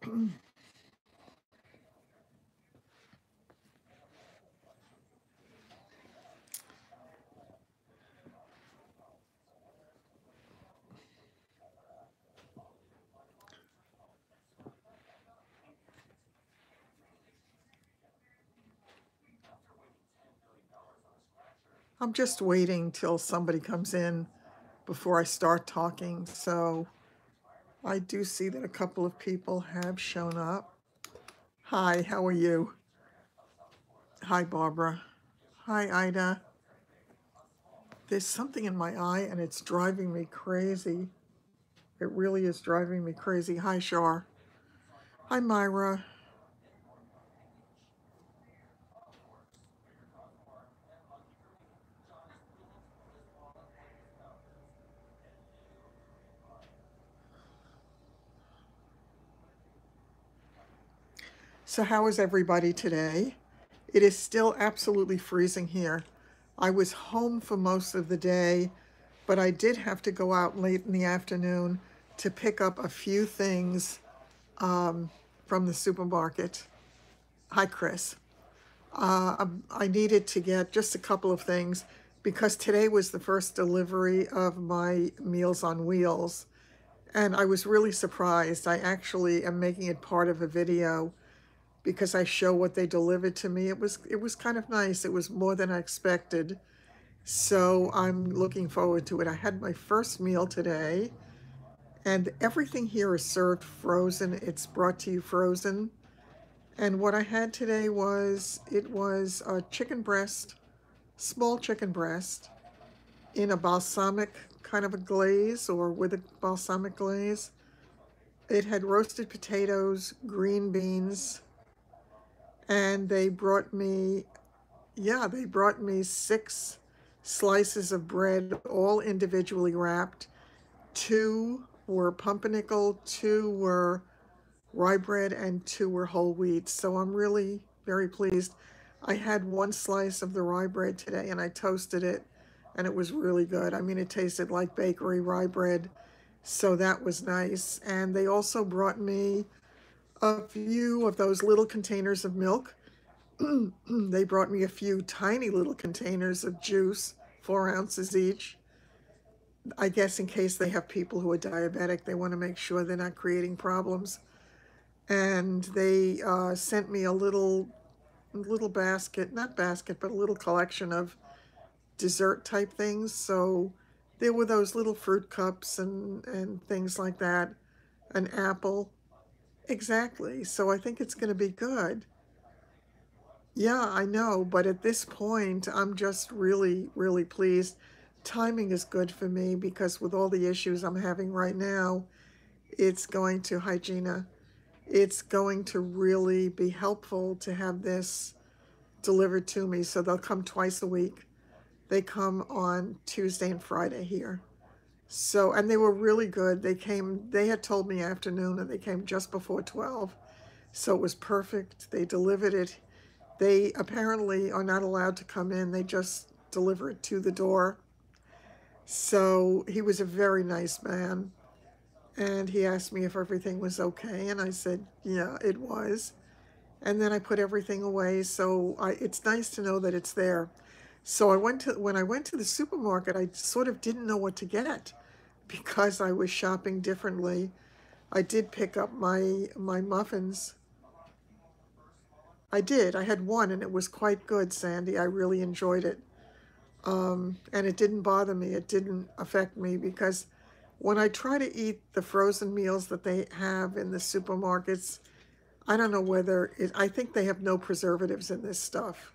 I'm just waiting till somebody comes in before I start talking. So I do see that a couple of people have shown up. Hi, how are you? Hi, Barbara. Hi, Ida. There's something in my eye and it's driving me crazy. It really is driving me crazy. Hi, Shar. Hi, Myra. So how is everybody today? It is still absolutely freezing here. I was home for most of the day, but I did have to go out late in the afternoon to pick up a few things from the supermarket. Hi, Chris. I needed to get just a couple of things because today was the first delivery of my Meals on Wheels. And I was really surprised. I actually am making it part of a video because I show what they delivered to me. It was kind of nice. It was more than I expected. So I'm looking forward to it. I had my first meal today, and everything here is served frozen. It's brought to you frozen. And what I had today was it was a chicken breast, small chicken breast, in a balsamic kind of a glaze or with a balsamic glaze. It had roasted potatoes, green beans, and they brought me, yeah, they brought me 6 slices of bread, all individually wrapped. 2 were pumpernickel, 2 were rye bread, and 2 were whole wheat. So I'm really very pleased. I had 1 slice of the rye bread today and I toasted it and it was really good. I mean, it tasted like bakery rye bread. So that was nice. And they also brought me a few of those little containers of milk. They brought me a few tiny little containers of juice, 4 ounces each. I guess in case they have people who are diabetic, they want to make sure they're not creating problems. And they sent me a little basket, not basket, but a little collection of dessert type things. So there were those little fruit cups and things like that, an apple. Exactly. So I think it's going to be good. Yeah, I know, but at this point, I'm just really, really pleased. Timing is good for me because with all the issues I'm having right now, it's going to, hi Gina, it's going to really be helpful to have this delivered to me. So they'll come twice a week. They come on Tuesday and Friday here. So, and they were really good. They had told me afternoon and they came just before 12. So it was perfect. They delivered it. They apparently are not allowed to come in. They just deliver it to the door. So he was a very nice man. And he asked me if everything was okay. And I said, yeah, it was. And then I put everything away. So it's nice to know that it's there. So when I went to the supermarket, I sort of didn't know what to get because I was shopping differently. I did pick up my muffins. I did. I had one and it was quite good, Sandy. I really enjoyed it. And it didn't bother me. It didn't affect me because when I try to eat the frozen meals that they have in the supermarkets, I don't know I think they have no preservatives in this stuff.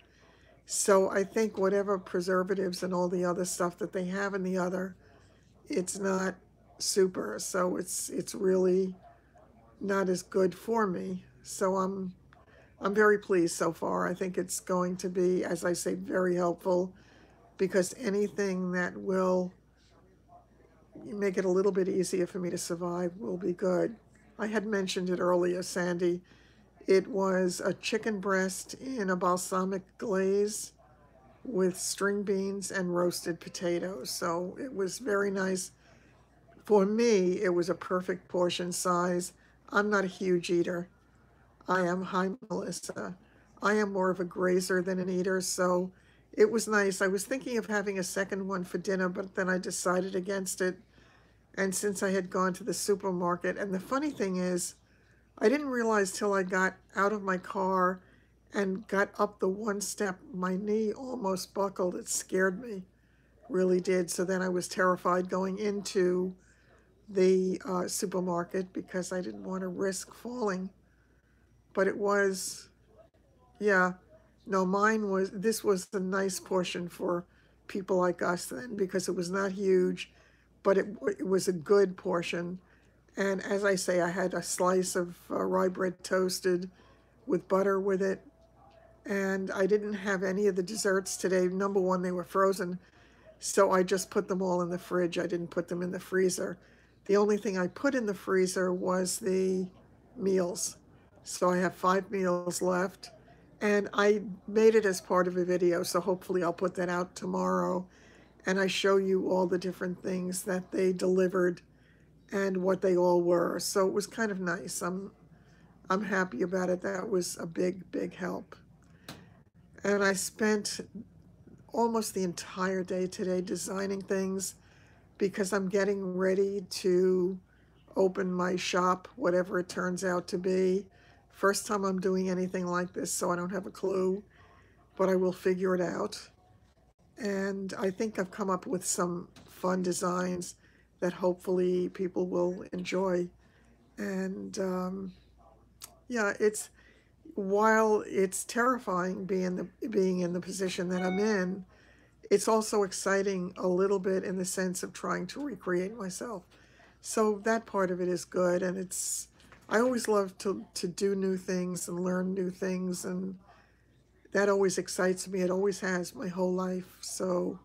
So I think whatever preservatives and all the other stuff that they have in the other, it's not super. So it's really not as good for me. So I'm very pleased so far. I think it's going to be, as I say, very helpful because anything that will make it a little bit easier for me to survive will be good. I had mentioned it earlier, Sandy. It was a chicken breast in a balsamic glaze with string beans and roasted potatoes. So it was very nice. For me, it was a perfect portion size. I'm not a huge eater. I am, hi Melissa. I am more of a grazer than an eater, so it was nice. I was thinking of having a second one for dinner, but then I decided against it. And since I had gone to the supermarket, and the funny thing is, I didn't realize till I got out of my car and got up the one step, my knee almost buckled. It scared me, really did. So then I was terrified going into the supermarket because I didn't want to risk falling. But it was, yeah, no, this was a nice portion for people like us then because it was not huge, but it was a good portion. And as I say, I had a slice of rye bread toasted with butter with it. And I didn't have any of the desserts today. Number one, they were frozen. So I just put them all in the fridge. I didn't put them in the freezer. The only thing I put in the freezer was the meals. So I have 5 meals left. And I made it as part of a video, so hopefully I'll put that out tomorrow. And I show you all the different things that they delivered and what they all were. So it was kind of nice. I'm happy about it. That was a big, big help. And I spent almost the entire day today designing things because I'm getting ready to open my shop, whatever it turns out to be. First time I'm doing anything like this, so I don't have a clue, but I will figure it out. And I think I've come up with some fun designs that hopefully people will enjoy. And yeah, while it's terrifying being in the position that I'm in, it's also exciting a little bit in the sense of trying to recreate myself. So that part of it is good, and I always love to do new things and learn new things, and that always excites me. It always has my whole life, so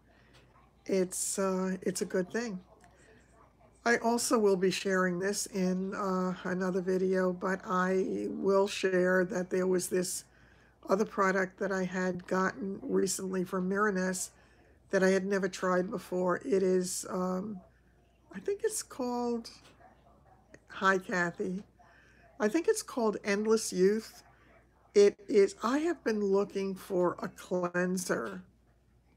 it's a good thing. I also will be sharing this in another video, but I will share that there was this other product that I had gotten recently from Miraness that I had never tried before. It is, I think it's called, hi Kathy, I think it's called Endless Youth. It is, I have been looking for a cleanser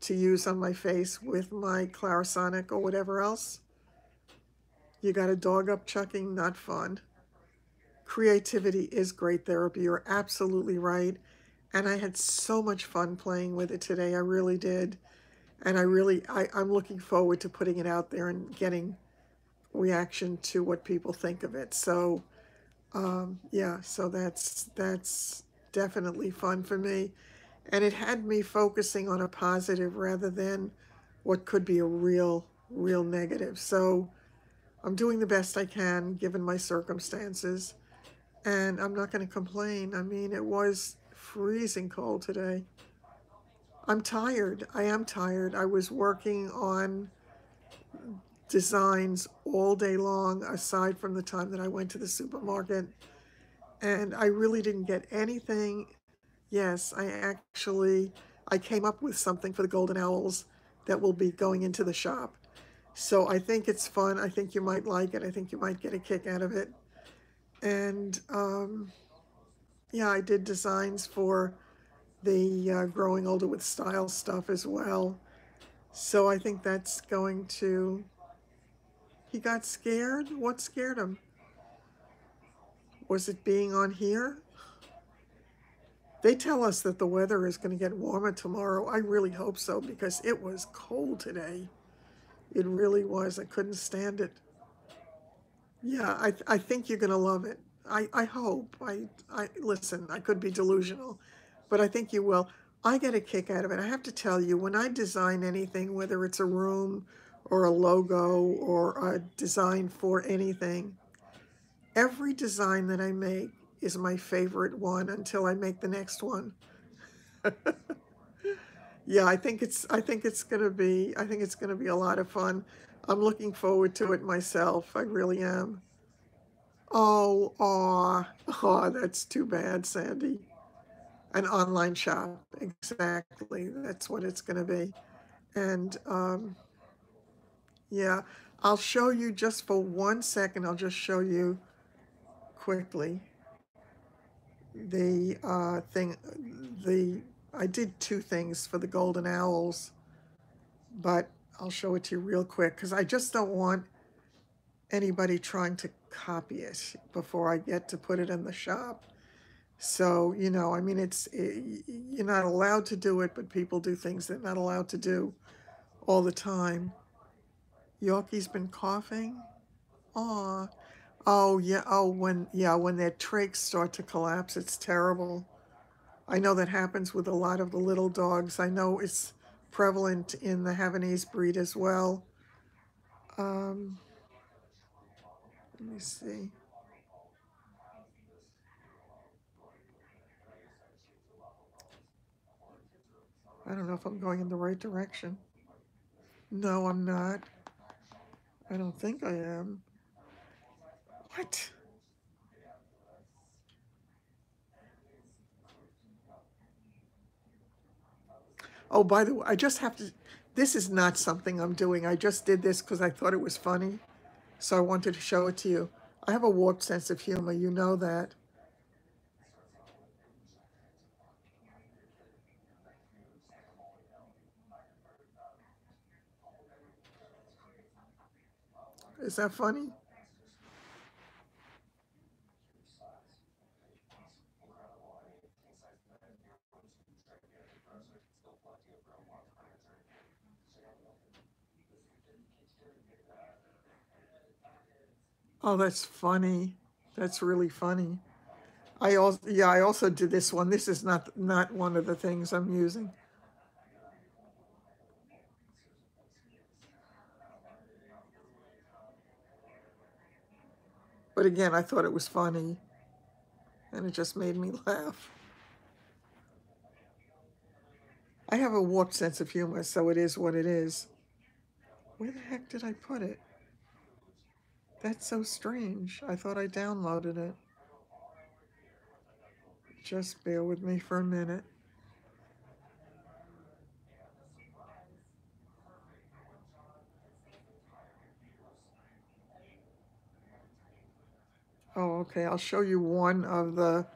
to use on my face with my Clarisonic or whatever else. You got a dog up chucking, not fun. Creativity is great therapy. You're absolutely right. And I had so much fun playing with it today. I really did. And I'm looking forward to putting it out there and getting reaction to what people think of it. So, yeah, so that's definitely fun for me. And it had me focusing on a positive rather than what could be a real negative. So I'm doing the best I can given my circumstances. And I'm not going to complain. I mean, it was freezing cold today. I'm tired. I am tired. I was working on designs all day long, aside from the time that I went to the supermarket. And I really didn't get anything. Yes, I came up with something for the Golden Owls that will be going into the shop. So I think it's fun. I think you might like it. I think you might get a kick out of it. And yeah, I did designs for the Growing Older with Style stuff as well. So I think that's going to, he got scared? What scared him? Was it being on here? They tell us that the weather is going to get warmer tomorrow. I really hope so because it was cold today. It really was. I couldn't stand it. Yeah, I think you're going to love it. I hope. Listen, I could be delusional, but I think you will. I get a kick out of it. I have to tell you, when I design anything, whether it's a room or a logo or a design for anything, every design that I make is my favorite one until I make the next one. Yeah, I think it's gonna be a lot of fun. I'm looking forward to it myself. I really am. Oh, aw, that's too bad, Sandy. An online shop, exactly. That's what it's gonna be. And yeah, I'll show you just for 1 second. I'll just show you quickly. I did two things for the golden owls, but I'll show it to you real quick because I just don't want anybody trying to copy it before I get to put it in the shop. So, you know, I mean, you're not allowed to do it, but people do things they're not allowed to do all the time. Yorkie's been coughing. Aw. Oh, yeah. Oh, when their trachs start to collapse, it's terrible. I know that happens with a lot of the little dogs. I know it's prevalent in the Havanese breed as well. Um, Let me see. I don't know if I'm going in the right direction. No, I'm not. I don't think I am. What? Oh, by the way, I just have to. This is not something I'm doing. I just did this because I thought it was funny. So I wanted to show it to you. I have a warped sense of humor. You know that. Is that funny? Oh, that's funny. That's really funny. I also did this one. This is not one of the things I'm using. But again, I thought it was funny and it just made me laugh. I have a warped sense of humor, so it is what it is. Where the heck did I put it? That's so strange. I thought I downloaded it. Just bear with me for a minute. Oh, okay. I'll show you one of the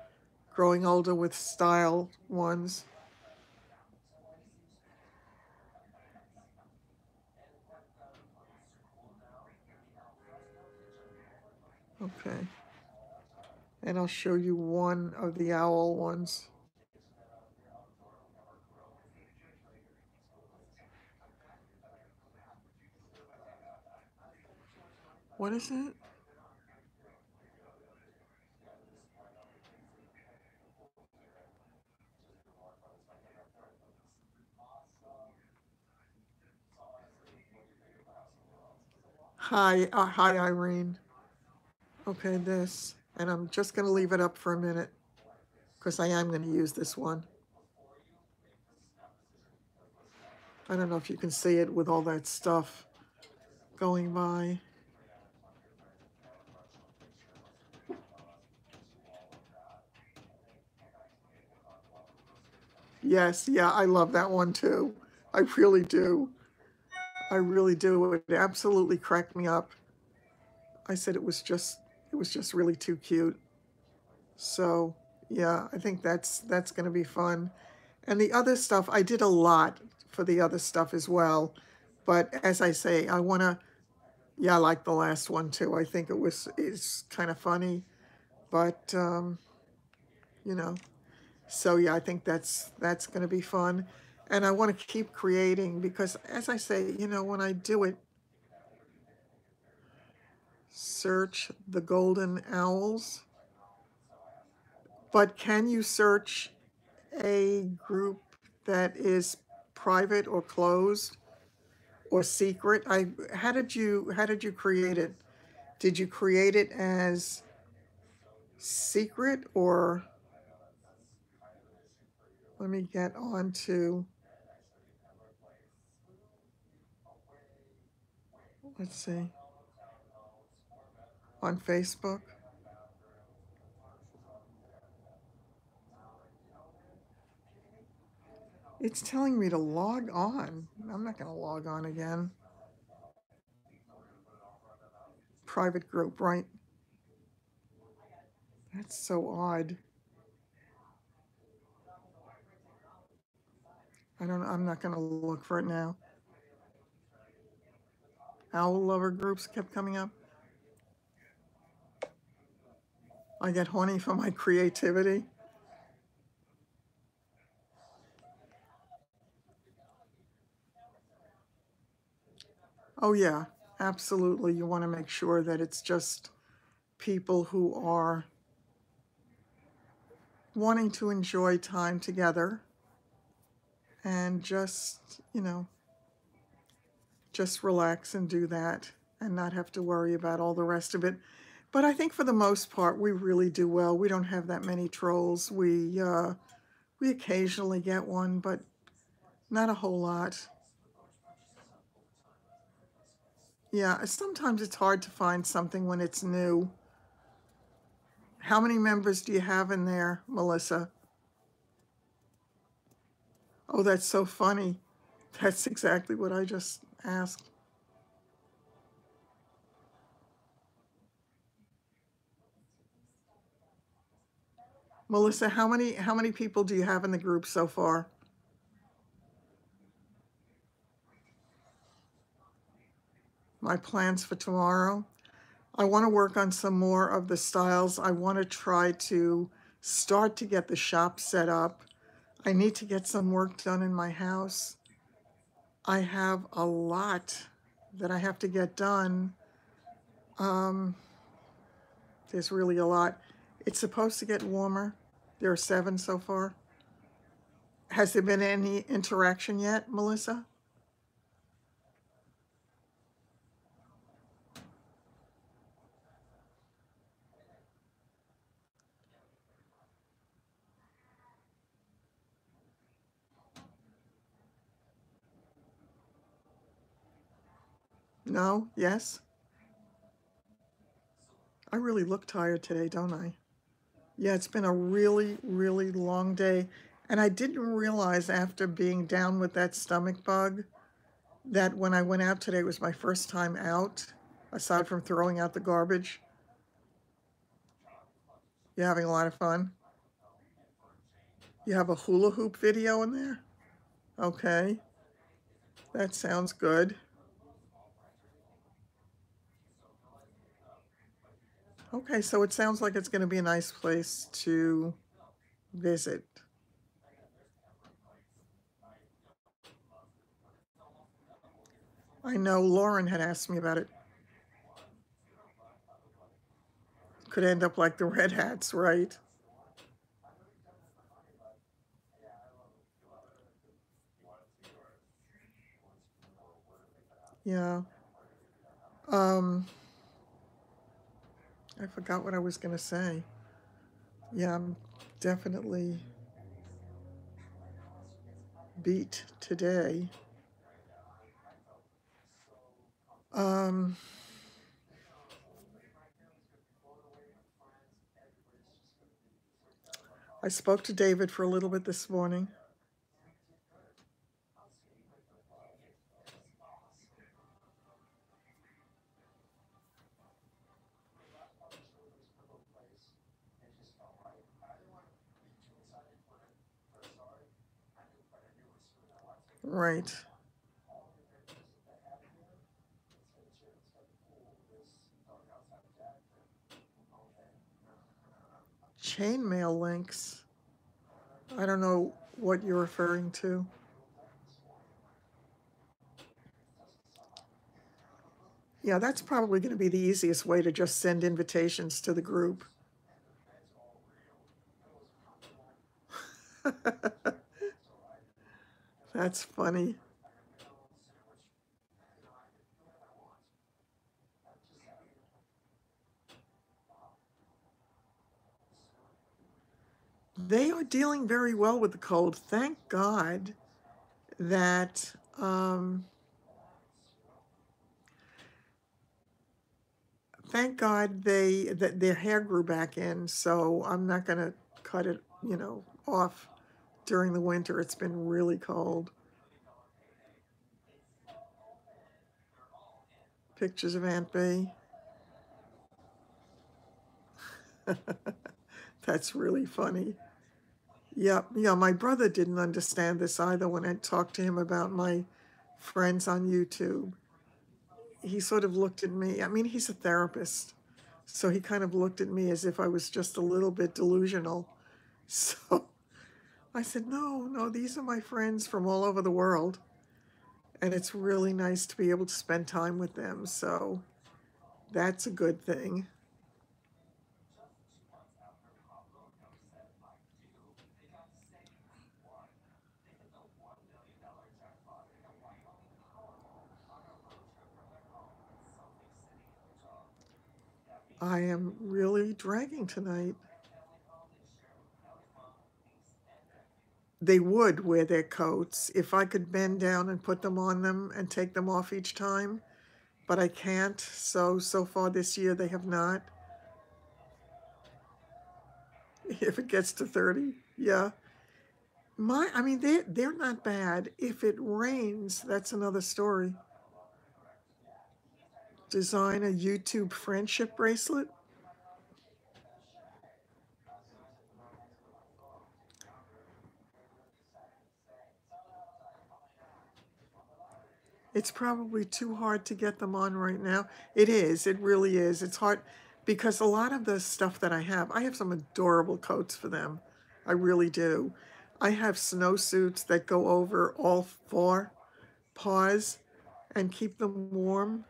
Growing Older with Style ones. Okay. And I'll show you one of the owl ones. What is it? Hi, Irene. Okay, this. And I'm just going to leave it up for a minute because I am going to use this one. I don't know if you can see it with all that stuff going by. Yes, yeah, I love that one too. I really do. I really do. It absolutely cracked me up. I said it was just really too cute. So, yeah, I think that's going to be fun. And the other stuff, I did a lot for the other stuff as well. But as I say, I want to, yeah, I like the last one too. I think it's kind of funny, but you know, so yeah, I think that's going to be fun. And I want to keep creating because as I say, you know, when I do it, search the golden owls, but can you search a group that is private or closed or secret? How did you create it? Did you create it as secret or let me get on to, let's see, on Facebook? It's telling me to log on. I'm not going to log on again. Private group, right? That's so odd. I don't know. I'm not going to look for it now. Owl lover groups kept coming up. I get horny for my creativity. Oh, yeah, absolutely. You want to make sure that it's just people who are wanting to enjoy time together and just, just relax and do that and not have to worry about all the rest of it. But I think for the most part, we really do well. We don't have that many trolls. We occasionally get one, but not a whole lot. Yeah, sometimes it's hard to find something when it's new. How many members do you have in there, Melissa? Oh, that's so funny. That's exactly what I just asked. Melissa, how many people do you have in the group so far? My plans for tomorrow. I want to work on some more of the styles. I want to try to start to get the shop set up. I need to get some work done in my house. I have a lot that I have to get done. Um, there's really a lot. It's supposed to get warmer. There are 7 so far. Has there been any interaction yet, Melissa? No? Yes? I really look tired today, don't I? Yeah, it's been a really, really long day. And I didn't realize after being down with that stomach bug that when I went out today, it was my first time out, aside from throwing out the garbage. You're having a lot of fun. You have a hula hoop video in there? Okay, that sounds good. Okay, so it sounds like it's going to be a nice place to visit. I know Lauren had asked me about it. Could end up like the Red Hats, right? Yeah. Um, I forgot what I was going to say. Yeah, I'm definitely beat today. Um, I spoke to David for a little bit this morning. Right. Chainmail links. I don't know what you're referring to. Yeah, that's probably going to be the easiest way to just send invitations to the group. That's funny. They are dealing very well with the cold. That thank God that their hair grew back in, so I'm not going to cut it, off during the winter. It's been really cold. Pictures of Aunt Bee. That's really funny. Yeah, yeah, my brother didn't understand this either when I talked to him about my friends on YouTube. He sort of looked at me, I mean, he's a therapist, so he kind of looked at me as if I was just a little bit delusional. So I said, no, no, these are my friends from all over the world, and it's really nice to be able to spend time with them, so that's a good thing. I am really dragging tonight. They would wear their coats if I could bend down and put them on them and take them off each time, but I can't. So far this year they have not. If it gets to 30, yeah. I mean, they're not bad. If it rains, that's another story. Design a YouTube friendship bracelet. It's probably too hard to get them on right now. It is. It really is. It's hard because a lot of the stuff that I have some adorable coats for them. I really do. I have snowsuits that go over all four paws and keep them warm.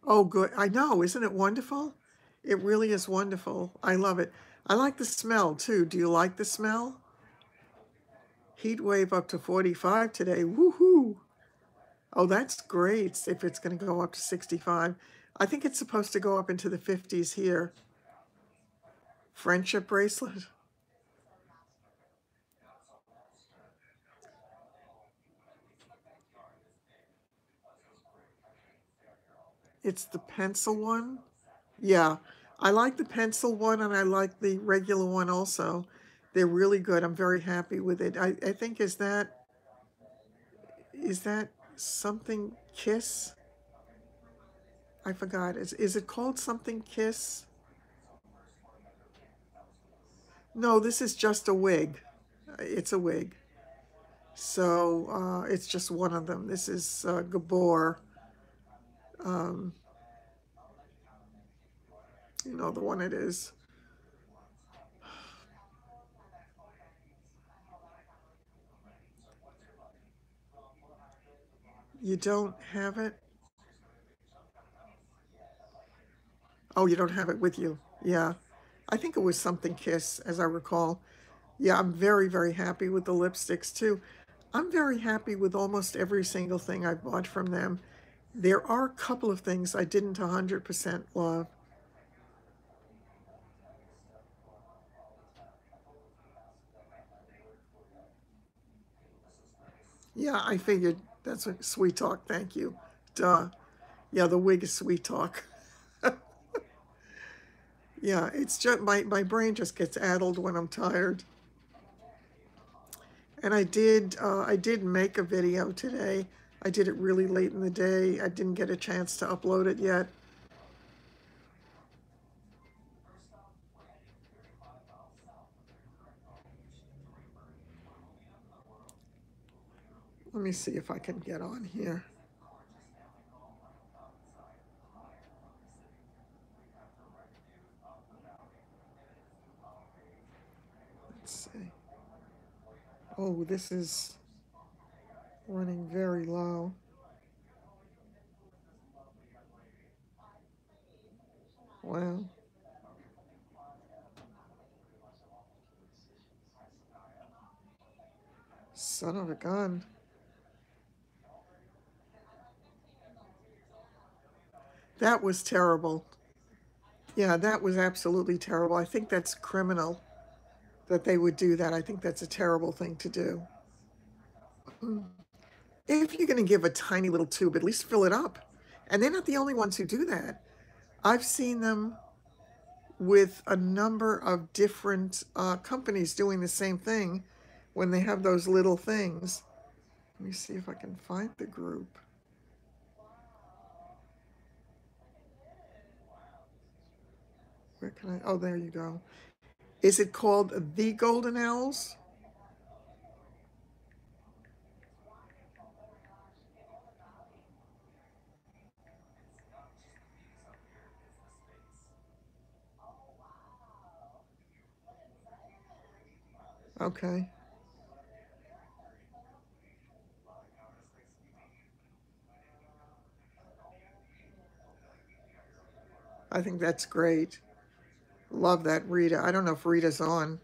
Oh, good. I know. Isn't it wonderful? It really is wonderful. I love it. I like the smell too. Do you like the smell? Heat wave up to 45 today. Woohoo! Oh, that's great if it's going to go up to 65. I think it's supposed to go up into the 50s here. Friendship bracelet. It's the pencil one. Yeah, I like the pencil one and I like the regular one also. They're really good. I'm very happy with it. I think is that something Kiss? I forgot. Is it called something Kiss? No, this is just a wig. It's a wig. So it's just one of them. This is Gabor. Um, you know the one it is. You don't have it? Oh, you don't have it with you. Yeah. I think it was something Kiss, as I recall. Yeah, I'm very, very happy with the lipsticks too. I'm very happy with almost every single thing I bought from them. There are a couple of things I didn't 100% love. Yeah, I figured that's what Sweet Talk. Thank you. Duh. Yeah, the wig is Sweet Talk. Yeah, it's just my brain just gets addled when I'm tired. And I did make a video today. I did it really late in the day. I didn't get a chance to upload it yet. Let me see if I can get on here. Let's see. Oh, this is running very low. Wow. Son of a gun. That was terrible. Yeah, that was absolutely terrible. I think that's criminal that they would do that. I think that's a terrible thing to do. If you're going to give a tiny little tube, at least fill it up. And they're not the only ones who do that. I've seen them with a number of different companies doing the same thing when they have those little things. Let me see if I can find the group. Where can I? Oh, there you go. Is it called the Golden Owls? Okay. I think that's great. Love that, Rita. I don't know if Rita's on.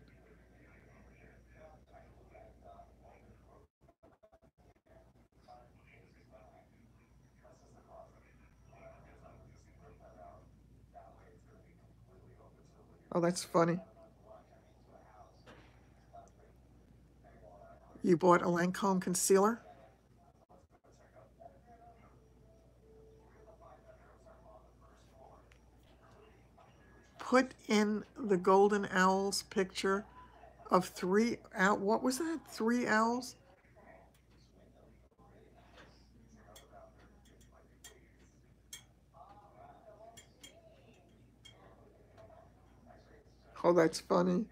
Oh, that's funny. You bought a Lancome concealer? Put in the Golden Owls picture of three owl. What was that? Three owls? Oh, that's funny.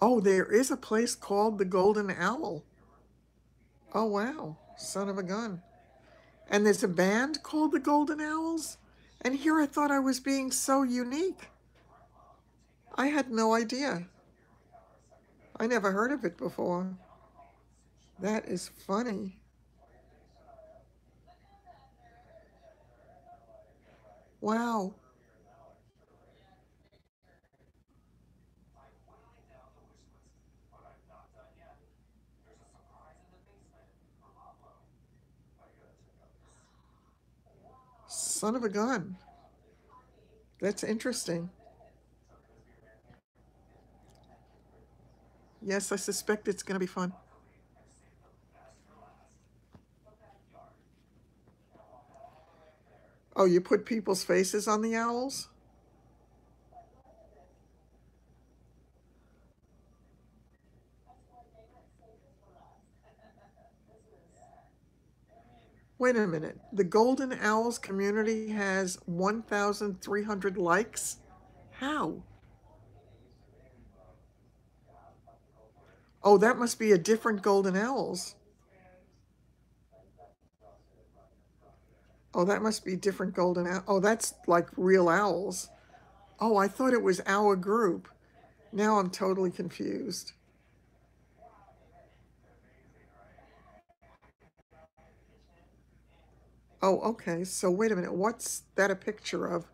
Oh, there is a place called the Golden Owl. Oh, wow. Son of a gun. And there's a band called the Golden Owls? And here I thought I was being so unique. I had no idea. I never heard of it before. That is funny. Wow. Son of a gun. That's interesting. Yes, I suspect it's going to be fun. Oh, you put people's faces on the owls? Wait a minute. The Golden Owls community has 1,300 likes? How? Oh, that must be a different Golden Owls. Oh, that must be different Golden Owl. Oh, that's like real owls. Oh, I thought it was our group. Now I'm totally confused. Oh, okay. So wait a minute. What's that a picture of?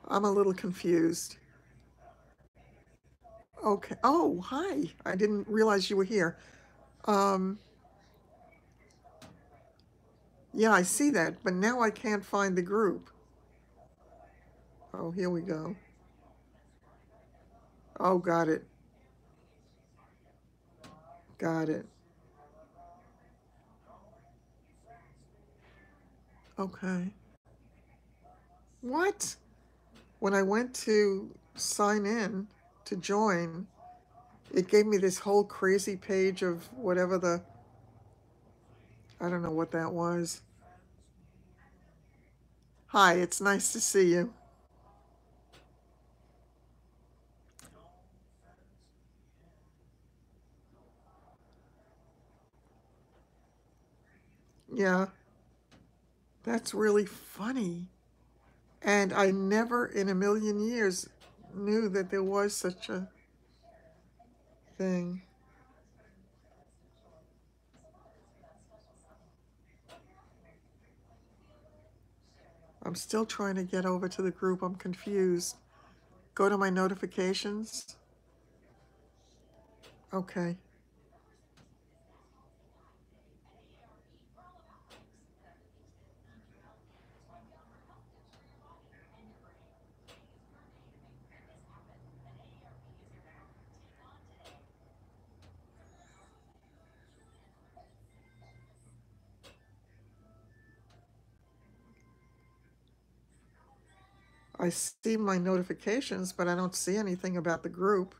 I'm a little confused. Okay. Oh, hi. I didn't realize you were here. Um, yeah, I see that, but now I can't find the group. Oh, here we go. Oh, got it. Got it. Okay. What? When I went to sign in to join, it gave me this whole crazy page of whatever the, I don't know what that was. Hi, it's nice to see you. Yeah, that's really funny. And I never in a million years knew that there was such a thing. I'm still trying to get over to the group. I'm confused. Go to my notifications. Okay. I see my notifications, but I don't see anything about the group.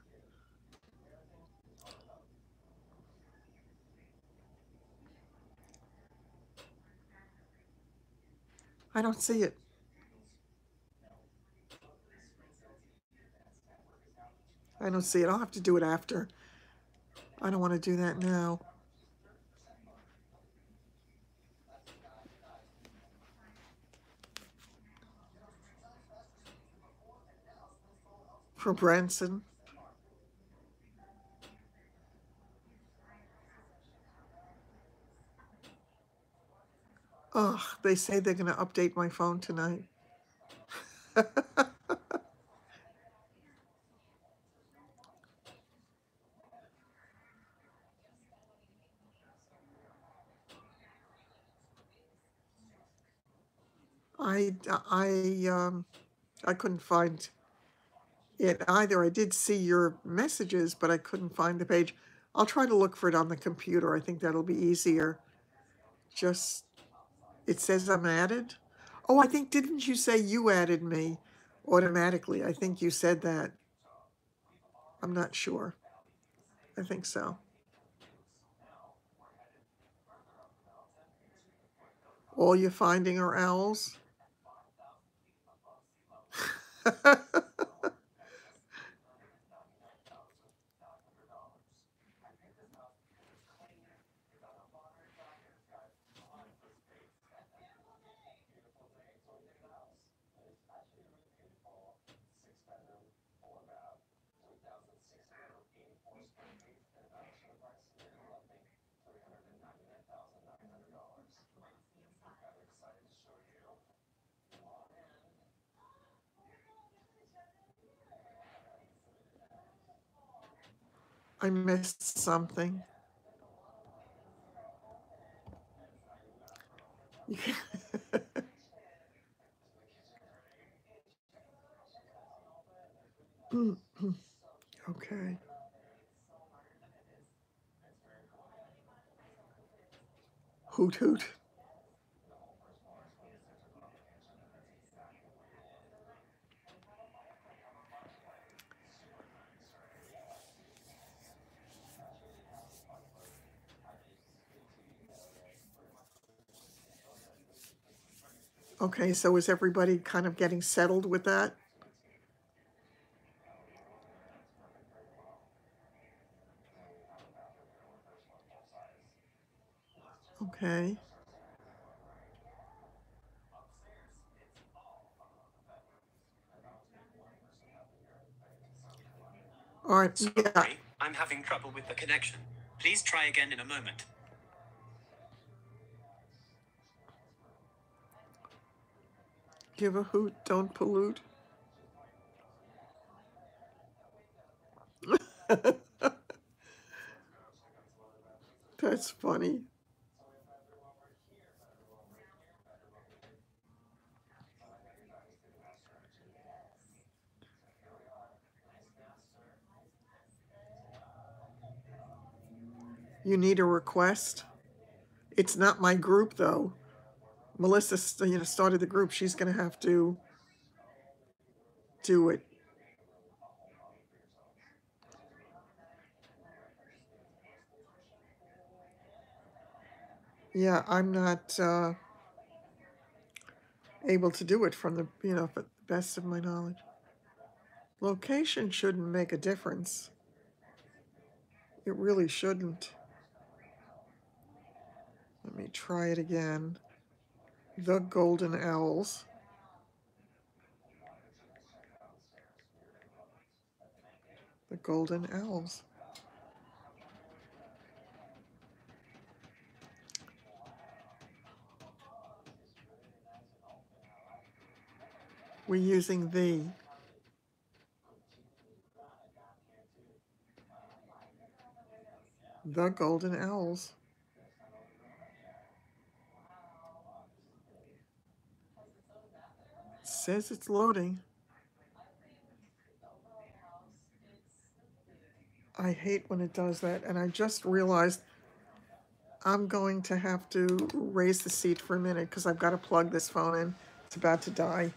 I don't see it. I don't see it. I'll have to do it after. I don't want to do that now. For Branson. Ugh, they say they're going to update my phone tonight. I, I couldn't find it either. I did see your messages, but I couldn't find the page. I'll try to look for it on the computer. I think that'll be easier. Just, it says I'm added. Oh, I think, didn't you say you added me automatically? I think you said that. I'm not sure. I think so. All you're finding are owls? I missed something. Okay. Hoot hoot. Okay, so is everybody kind of getting settled with that? Okay. All right. Yeah. Sorry, I'm having trouble with the connection. Please try again in a moment. Give a hoot, don't pollute. That's funny. You need a request? It's not my group, though. Melissa, started the group. She's going to have to do it. Yeah, I'm not able to do it from the, the best of my knowledge. Location shouldn't make a difference. It really shouldn't. Let me try it again. The Golden Owls. The Golden Owls. We're using the. The Golden Owls. It says it's loading. I hate when it does that, and I just realized I'm going to have to raise the seat for a minute because I've got to plug this phone in. It's about to die.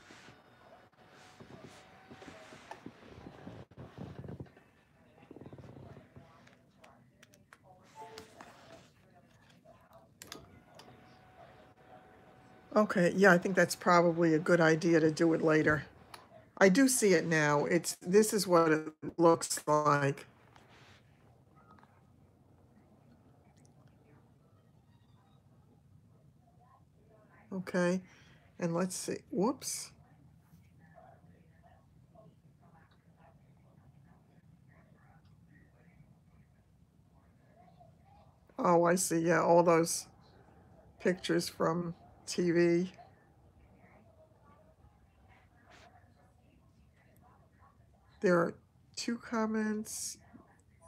Okay, yeah, I think that's probably a good idea to do it later. I do see it now. This is what it looks like. Okay, and let's see. Whoops. Oh, I see. Yeah, all those pictures from TV. There are 2 comments,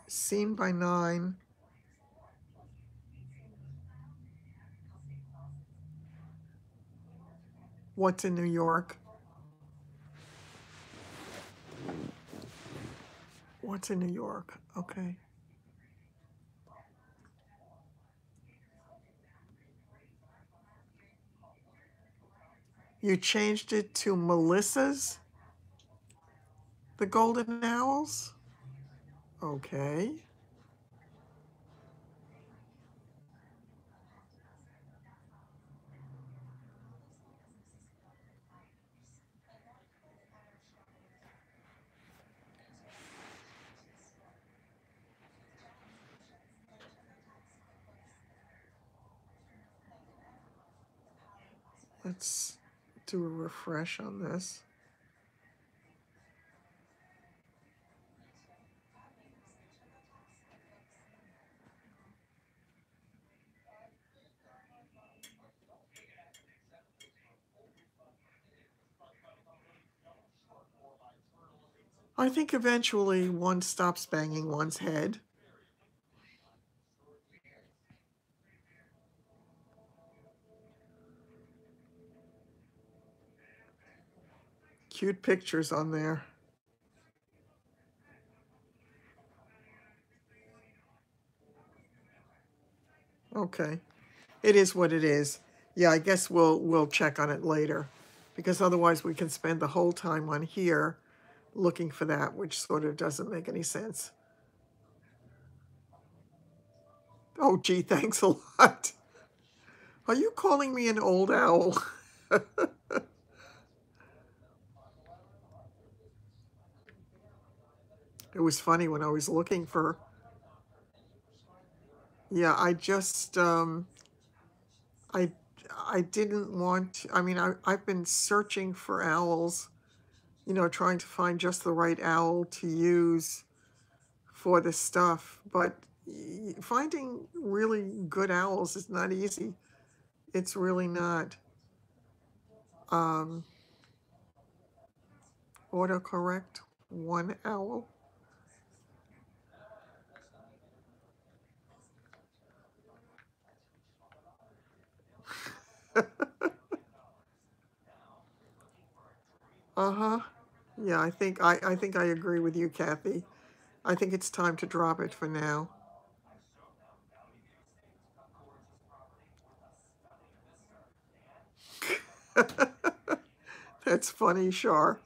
seen by 9. What's in New York? What's in New York? Okay. You changed it to Melissa's, the Golden Owls? Okay. Let's do a refresh on this. I think eventually one stops banging one's head. Cute pictures on there. Okay. It is what it is. Yeah, I guess we'll check on it later, because otherwise we can spend the whole time on here looking for that, which sort of doesn't make any sense. Oh, gee, thanks a lot. Are you calling me an old owl? It was funny when I was looking for. Yeah, I I didn't want. I mean, I've been searching for owls, trying to find just the right owl to use for this stuff, but finding really good owls is not easy. It's really not. Um, Autocorrect, one owl. Uh-huh. Yeah, I think I agree with you, Kathy. I think it's time to drop it for now. That's funny, Shar.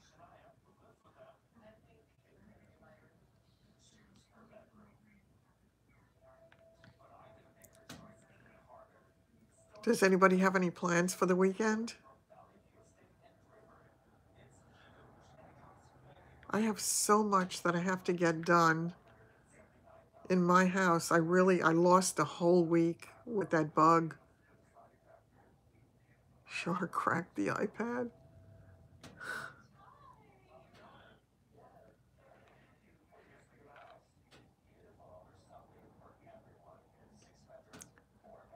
Does anybody have any plans for the weekend? I have so much that I have to get done in my house. I lost a whole week with that bug. Shar cracked the iPad.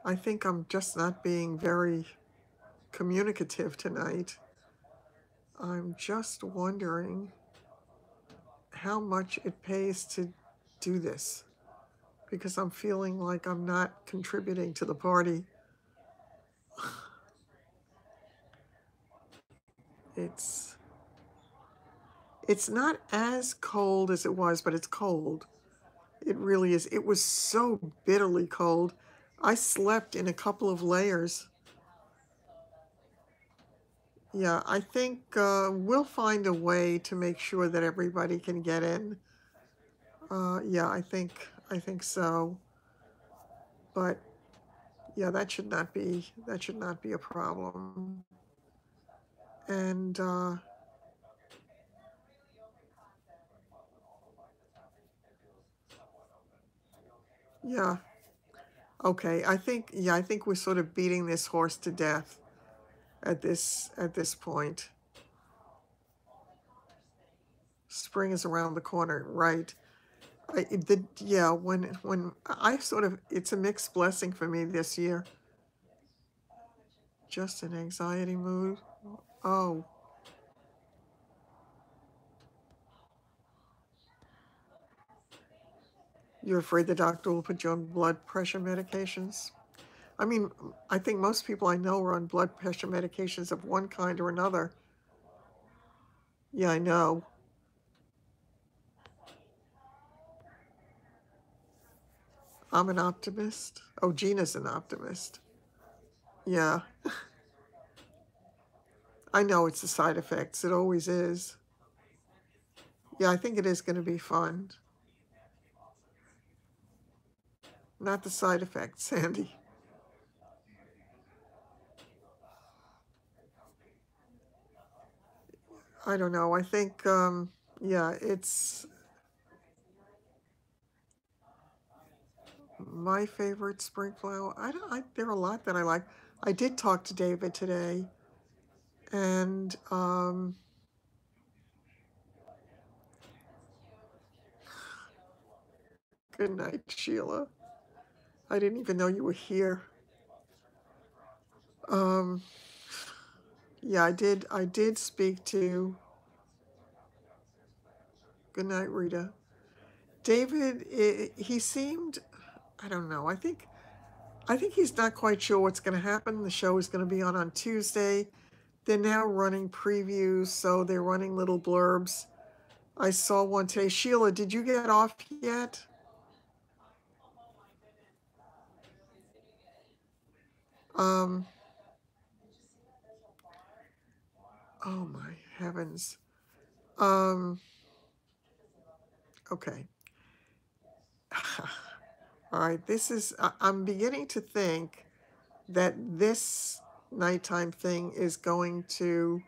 I think I'm just not being very communicative tonight. I'm just wondering how much it pays to do this, because I'm feeling like I'm not contributing to the party. It's it's not as cold as it was, but it's cold. It really is. It was so bitterly cold. I slept in a couple of layers. Yeah, I think we'll find a way to make sure that everybody can get in. Yeah, I think so. But Yeah, that should not be a problem. And yeah, okay. I think we're sort of beating this horse to death at this point. Spring is around the corner, right? Yeah, when I sort of, it's a mixed blessing for me this year. Just an anxiety mood. Oh, you're afraid the doctor will put you on blood pressure medications? I mean, I think most people I know are on blood pressure medications of one kind or another. Yeah, I know. I'm an optimist. Oh, Gina's an optimist. Yeah, I know it's the side effects. It always is. Yeah, I think it is going to be fun. Not the side effects, Sandy. I don't know. I think, yeah, it's my favorite spring flower. I don't, I, there are a lot that I like. I did talk to David today, and good night, Sheila. I didn't even know you were here. Um, yeah, I did speak to, good night, Rita. David, he seemed, I don't know. I think he's not quite sure what's going to happen. The show is going to be on Tuesday. They're now running previews, so they're running little blurbs. I saw one today. Sheila, did you get off yet? Um, oh my heavens. Um, okay. All right, I'm beginning to think that this nighttime thing is going to,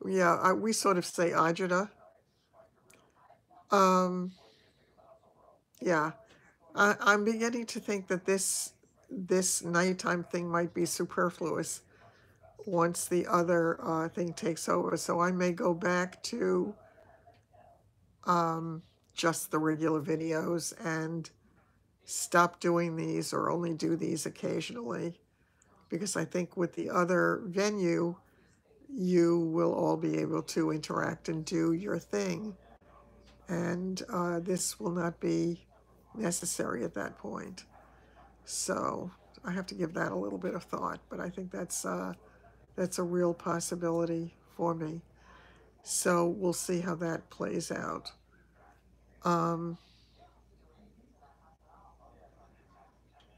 yeah, we sort of say agita. Um, yeah, I'm beginning to think that this nighttime thing might be superfluous once the other thing takes over. So I may go back to just the regular videos and stop doing these or only do these occasionally, because I think with the other venue, you will all be able to interact and do your thing. And this will not be necessary at that point. So I have to give that a little bit of thought, but I think that's a real possibility for me. So we'll see how that plays out. Um,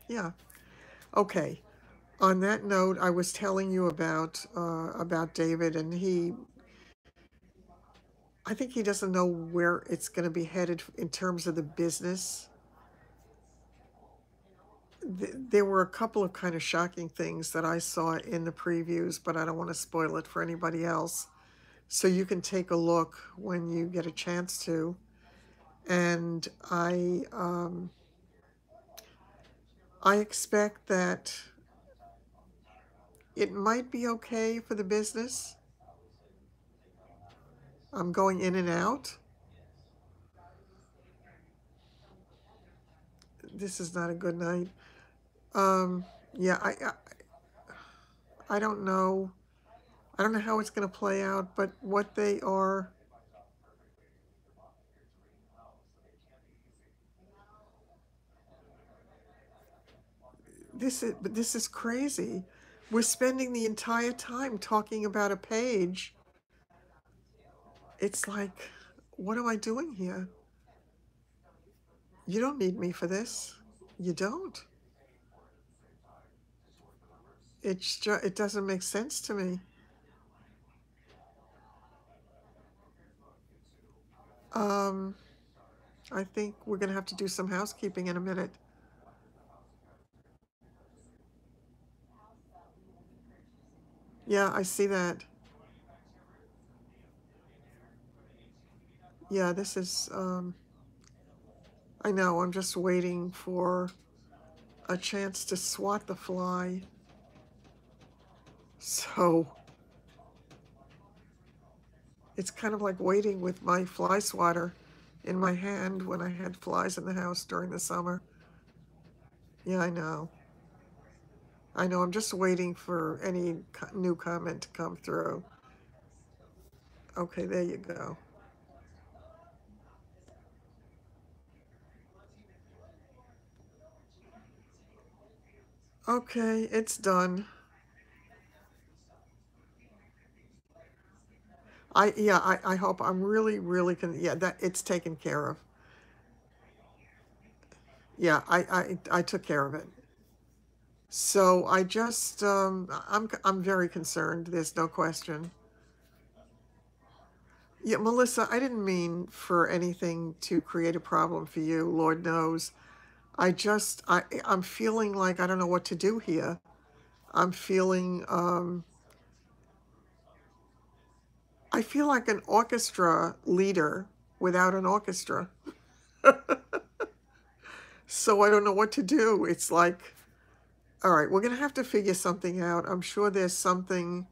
yeah. Okay. On that note, I was telling you about David, and I think he doesn't know where it's going to be headed in terms of the business. There were a couple of kind of shocking things that I saw in the previews, but I don't want to spoil it for anybody else. So you can take a look when you get a chance to. And I expect that it might be okay for the business. I'm going in and out. This is not a good night. Yeah, I don't know. I don't know how it's going to play out, but what they are, this is crazy. We're spending the entire time talking about a page. It's like, what am I doing here? You don't need me for this. You don't. It doesn't make sense to me. Um, I think we're going to have to do some housekeeping in a minute. Yeah, I see that. Yeah, this is, I know, I'm just waiting for a chance to swat the fly. So it's kind of like waiting with my fly swatter in my hand when I had flies in the house during the summer. Yeah, I know. I know, I'm just waiting for any new comment to come through. Okay, there you go. Okay, it's done. I hope I'm really yeah, that it's taken care of. Yeah, I took care of it. So I just I'm very concerned. There's no question. Yeah, Melissa, I didn't mean for anything to create a problem for you. Lord knows. I'm feeling like I don't know what to do here. I'm feeling I feel like an orchestra leader without an orchestra. So I don't know what to do. It's like, all right, we're going to have to figure something out. I'm sure there's something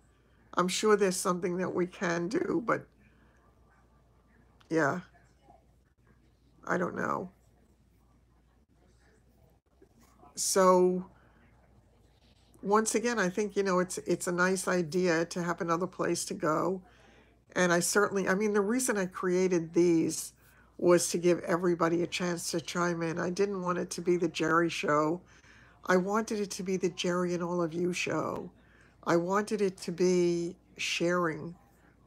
that we can do, but yeah, I don't know. So once again, I think, it's a nice idea to have another place to go. And I mean, the reason I created these was to give everybody a chance to chime in. I didn't want it to be the Jerry show. I wanted it to be the Jerry and all of you show. I wanted it to be sharing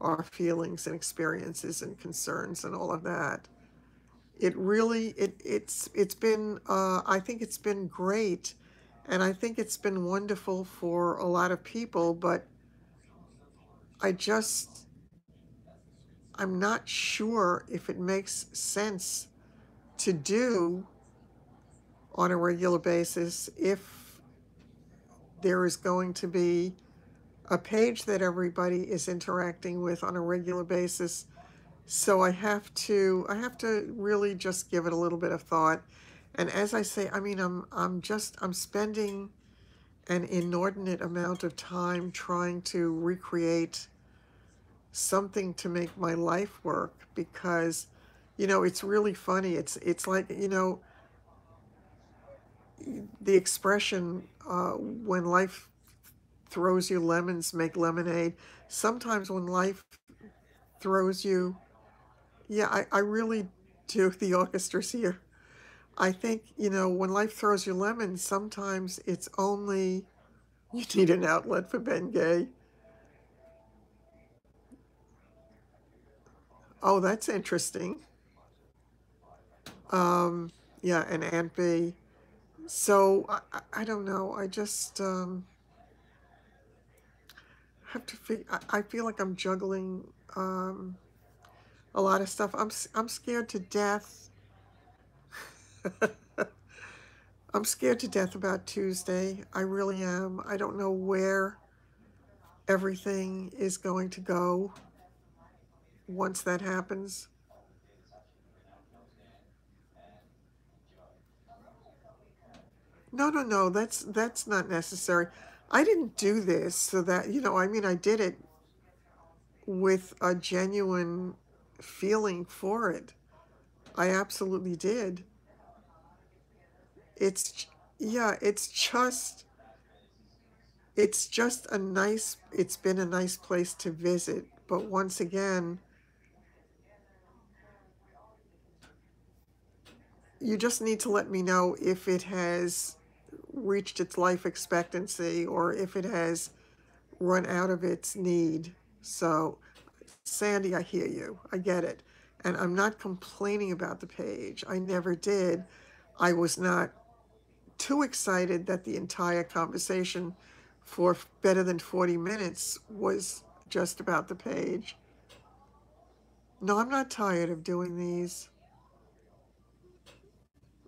our feelings and experiences and concerns and all of that. It really it's been I think it's been great, and I think it's been wonderful for a lot of people, but I just I'm not sure if it makes sense to do on a regular basis if there is going to be a page that everybody is interacting with on a regular basis. So I have to really just give it a little bit of thought. And as I say, I mean, I'm spending an inordinate amount of time trying to recreate something to make my life work because, it's really funny. It's like, the expression, when life throws you lemons, make lemonade. Sometimes when life throws you, yeah, I really do. The orchestra's here. I think, when life throws you lemons, sometimes it's only you need an outlet for Ben Gay. Oh, that's interesting. Um, yeah, and Aunt B. So I don't know. I just have to figure. I feel like I'm juggling um, a lot of stuff. I'm scared to death. I'm scared to death about Tuesday. I really am. I don't know where everything is going to go once that happens. No, no, no. That's not necessary. I didn't do this so that, I mean, I did it with a genuine feeling for it. I absolutely did. It's yeah, it's been a nice place to visit, but once again, you just need to let me know if it has reached its life expectancy or if it has run out of its need. So, Sandy, I hear you. I get it. And I'm not complaining about the page. I never did. I was not too excited that the entire conversation for better than 40 minutes was just about the page. No, I'm not tired of doing these.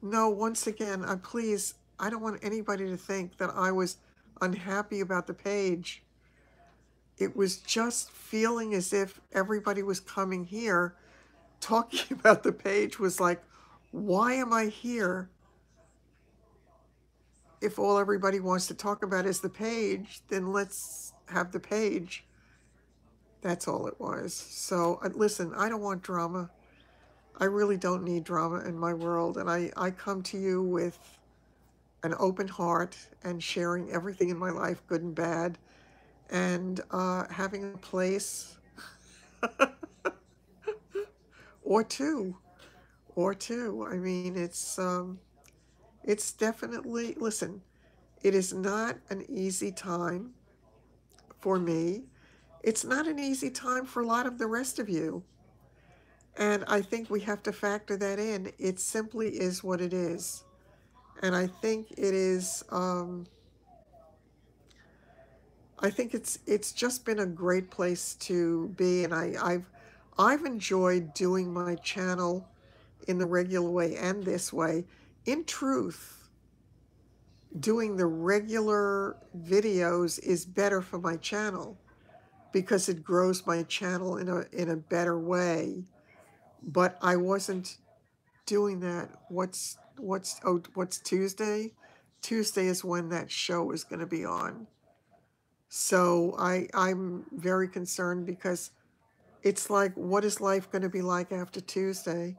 No, once again, please, I don't want anybody to think that I was unhappy about the page. It was just feeling as if everybody was coming here talking about the page was like, why am I here if all everybody wants to talk about is the page? Then let's have the page. That's all it was. So listen, I don't want drama. I really don't need drama in my world. And I come to you with an open heart and sharing everything in my life, good and bad, and having a place or two, or two. I mean, it's definitely, listen, it is not an easy time for me. It's not an easy time for a lot of the rest of you. And I think we have to factor that in. It simply is what it is. And I think it is, I think it's just been a great place to be. And I've enjoyed doing my channel in the regular way and this way. In truth, doing the regular videos is better for my channel because it grows my channel in a better way. But I wasn't doing that. What's Tuesday? Tuesday is when that show is going to be on. So I'm very concerned because it's like, what is life going to be like after Tuesday?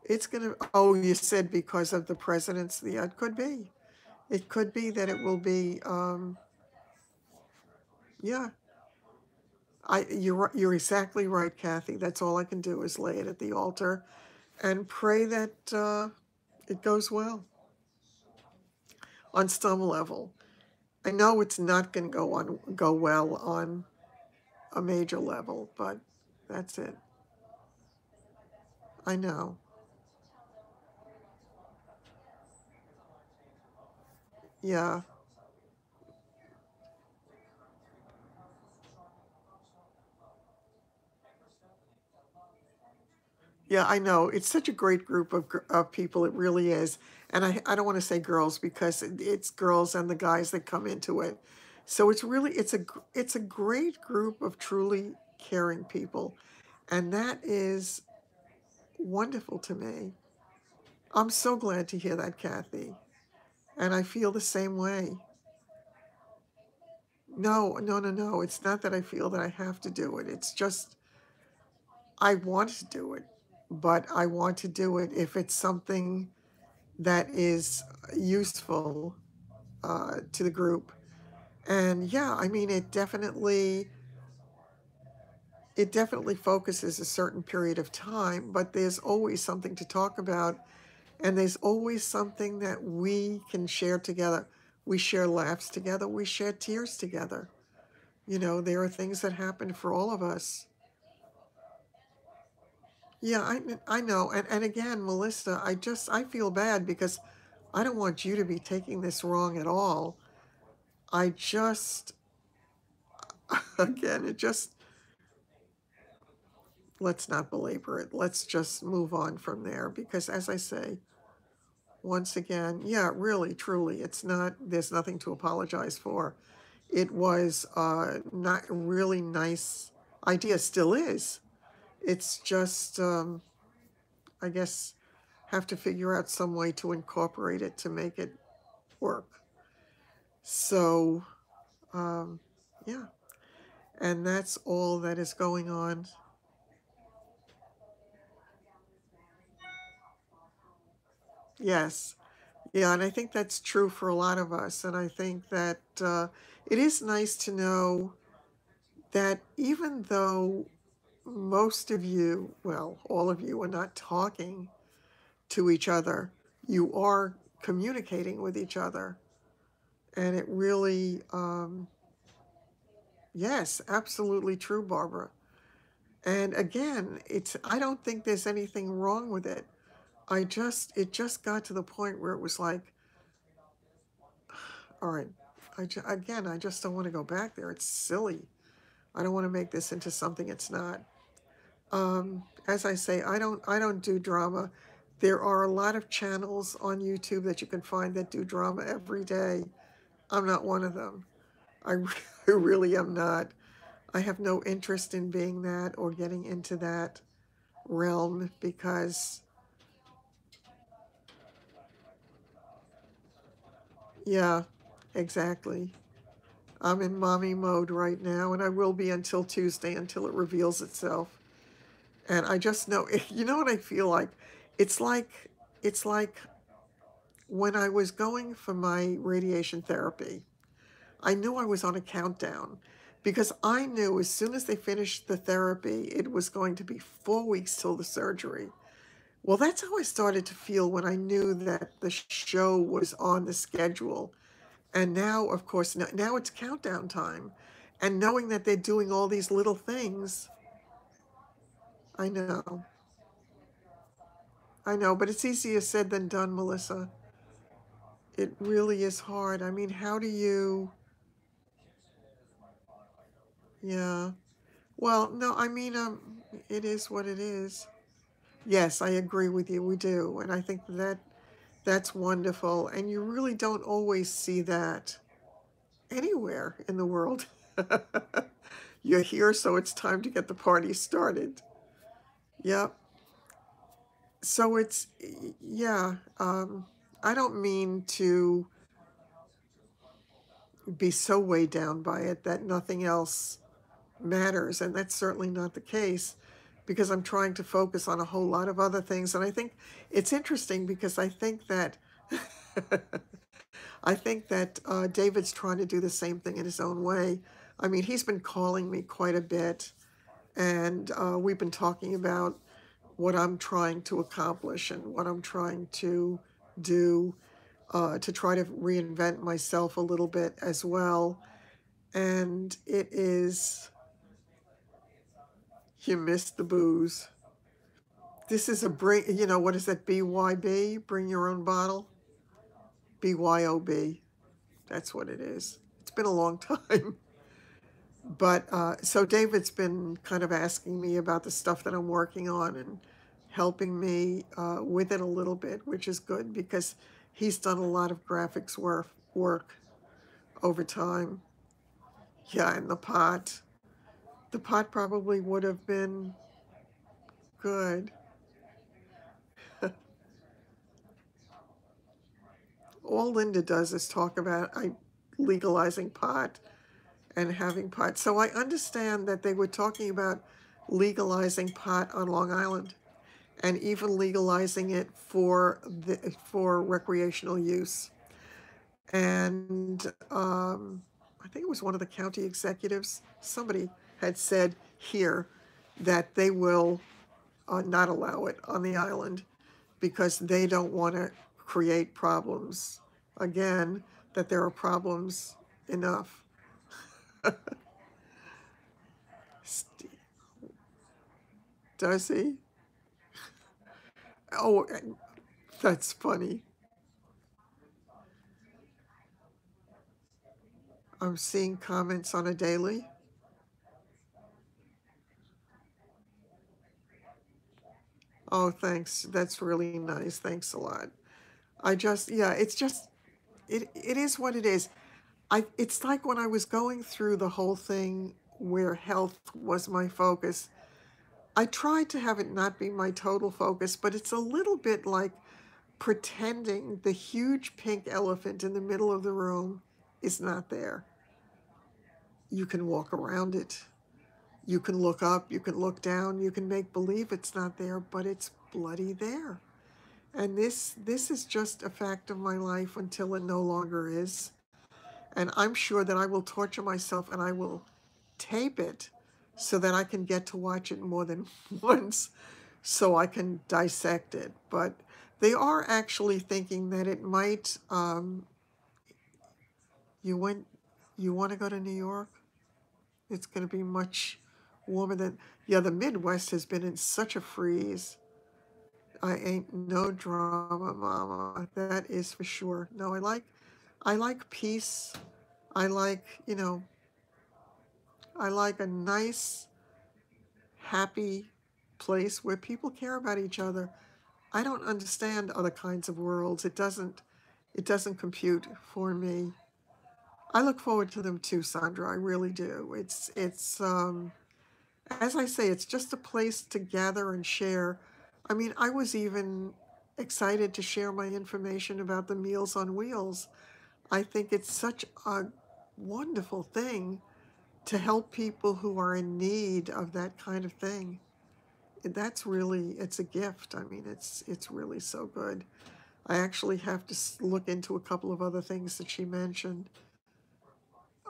It's going to, oh, you said because of the president's, yeah, it could be. It could be that it will be, yeah. You're exactly right, Kathy. That's all I can do is lay it at the altar and pray that it goes well on some level. I know it's not going to go well on a major level, but that's it. I know. Yeah. Yeah, I know. It's such a great group of people. It really is. And I don't want to say girls because it's girls and the guys that come into it. So it's really, it's a great group of truly caring people. And that is wonderful to me. I'm so glad to hear that, Kathy. And I feel the same way. No, no, no, no. It's not that I feel that I have to do it. It's just I want to do it. But I want to do it if it's something that is useful to the group. And yeah, I mean, it definitely focuses a certain period of time, but there's always something to talk about, and there's always something that we can share together. We share laughs together, we share tears together. You know, there are things that happen for all of us. Yeah, I know. And again, Melissa, I feel bad because I don't want you to be taking this wrong at all. I just, again, let's not belabor it. Let's just move on from there because, as I say, once again, yeah, really, truly, there's nothing to apologize for. It was not a really nice idea, still is. It's just, I guess, have to figure out some way to incorporate it to make it work. So, um, yeah, and that's all that is going on. Yes. Yeah, and I think that's true for a lot of us. And I think that it is nice to know that even though most of you, well, all of you are not talking to each other, you are communicating with each other. And it really, yes, absolutely true, Barbara. And again, I don't think there's anything wrong with it. It just got to the point where it was like, all right, again, I just don't want to go back there. It's silly. I don't want to make this into something it's not. As I say, I don't do drama. There are a lot of channels on YouTube that you can find that do drama every day. I'm not one of them. I, I really am not. I have no interest in being that or getting into that realm because, yeah, exactly. I'm in mommy mode right now, and I will be until Tuesday until it reveals itself. And I just know, you know what I feel like? It's like, it's like when I was going for my radiation therapy, I knew I was on a countdown because I knew as soon as they finished the therapy, it was going to be 4 weeks till the surgery. Well, that's how I started to feel when I knew that the show was on the schedule. And now, of course, now it's countdown time. And knowing that they're doing all these little things, I know, I know, but it's easier said than done, Melissa. It really is hard. I mean, how do you, yeah. Well, no, I mean, it is what it is. Yes, I agree with you. We do. And I think that that's wonderful. And you really don't always see that anywhere in the world. You're here, so it's time to get the party started. Yep. So it's, yeah, I don't mean to be so weighed down by it that nothing else matters. And that's certainly not the case because I'm trying to focus on a whole lot of other things. And I think it's interesting because I think that David's trying to do the same thing in his own way. I mean, he's been calling me quite a bit, and we've been talking about what I'm trying to accomplish and what I'm trying to do to try to reinvent myself a little bit as well. And it is, you missed the booze. This is a bring, what is that, BYB? Bring your own bottle? BYOB. That's what it is. It's been a long time. But so David's been kind of asking me about the stuff that I'm working on and helping me with it a little bit, which is good because he's done a lot of graphics work over time. Yeah, and the pot. The pot probably would have been good. All Linda does is talk about legalizing pot and having pot. So I understand that they were talking about legalizing pot on Long Island and even legalizing it for recreational use. And I think it was one of the county executives, somebody had said here that they will not allow it on the island because they don't want to create problems again, that there are problems enough. Does he? Oh, that's funny. I'm seeing comments on a daily. Oh, thanks. That's really nice. Thanks a lot. Yeah, it's just, it is what it is. It's like when I was going through the whole thing where health was my focus, I tried to have it not be my total focus, but it's a little bit like pretending the huge pink elephant in the middle of the room is not there. You can walk around it. You can look up, you can look down, you can make believe it's not there, but it's bloody there. And this is just a fact of my life until it no longer is. And I'm sure that I will torture myself and I will tape it so that I can get to watch it more than once so I can dissect it. But they are actually thinking that it might, you went, you want to go to New York? It's going to be much warmer than, yeah, the Midwest has been in such a freeze. I ain't no drama, mama. That is for sure. No, I like peace. I like, I like a nice, happy place where people care about each other. I don't understand other kinds of worlds. It doesn't compute for me. I look forward to them too, Sandra. I really do. It's as I say, it's just a place to gather and share. I mean, I was even excited to share my information about the Meals on Wheels. I think it's such a wonderful thing to help people who are in need of that kind of thing. That's really, it's a gift. I mean, it's really so good. I actually have to look into a couple of other things that she mentioned.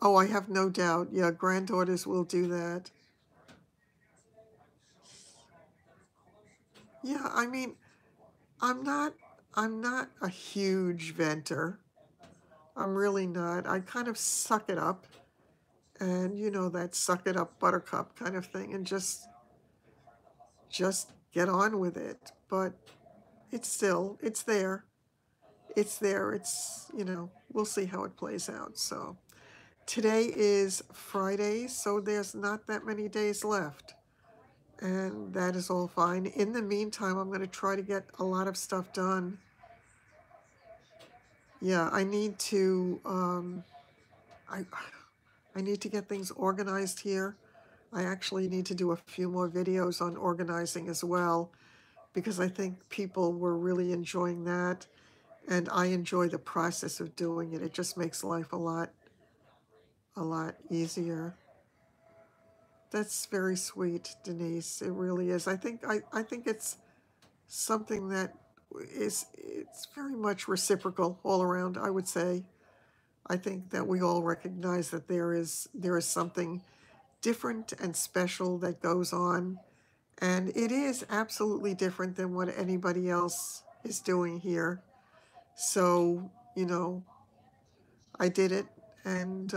Oh, I have no doubt. Yeah, granddaughters will do that. Yeah, I mean, I'm not I'm not a huge venter. I'm really not. I kind of suck it up and that suck it up buttercup kind of thing and just get on with it. But it's there. It's there. We'll see how it plays out. So today is Friday, so there's not that many days left. And that is all fine. In the meantime, I'm going to try to get a lot of stuff done. Yeah, I, I need to get things organized here. I actually need to do a few more videos on organizing as well, because I think people were really enjoying that, and I enjoy the process of doing it. It just makes life a lot easier. That's very sweet, Denise. It really is. I think it's something that it's very much reciprocal all around, I would say. I think that we all recognize that there is something different and special that goes on, and it is absolutely different than what anybody else is doing here. So, I did it, and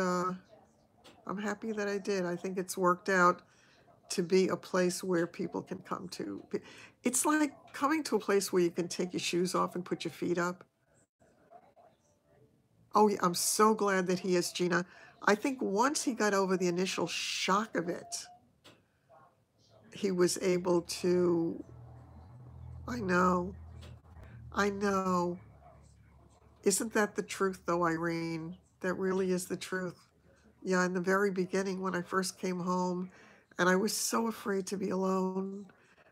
I'm happy that I did. I think it's worked out to be a place where people can come to. It's like coming to a place where you can take your shoes off and put your feet up. Oh, yeah, I'm so glad that he is, Gina. I think once he got over the initial shock of it, he was able to. I know, I know. Isn't that the truth, though, Irene? That really is the truth. Yeah, in the very beginning, when I first came home, and I was so afraid to be alone,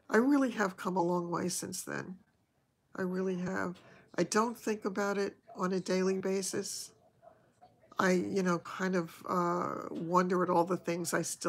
I really have come a long way since then. I really have. I don't think about it on a daily basis. I kind of wonder at all the things I still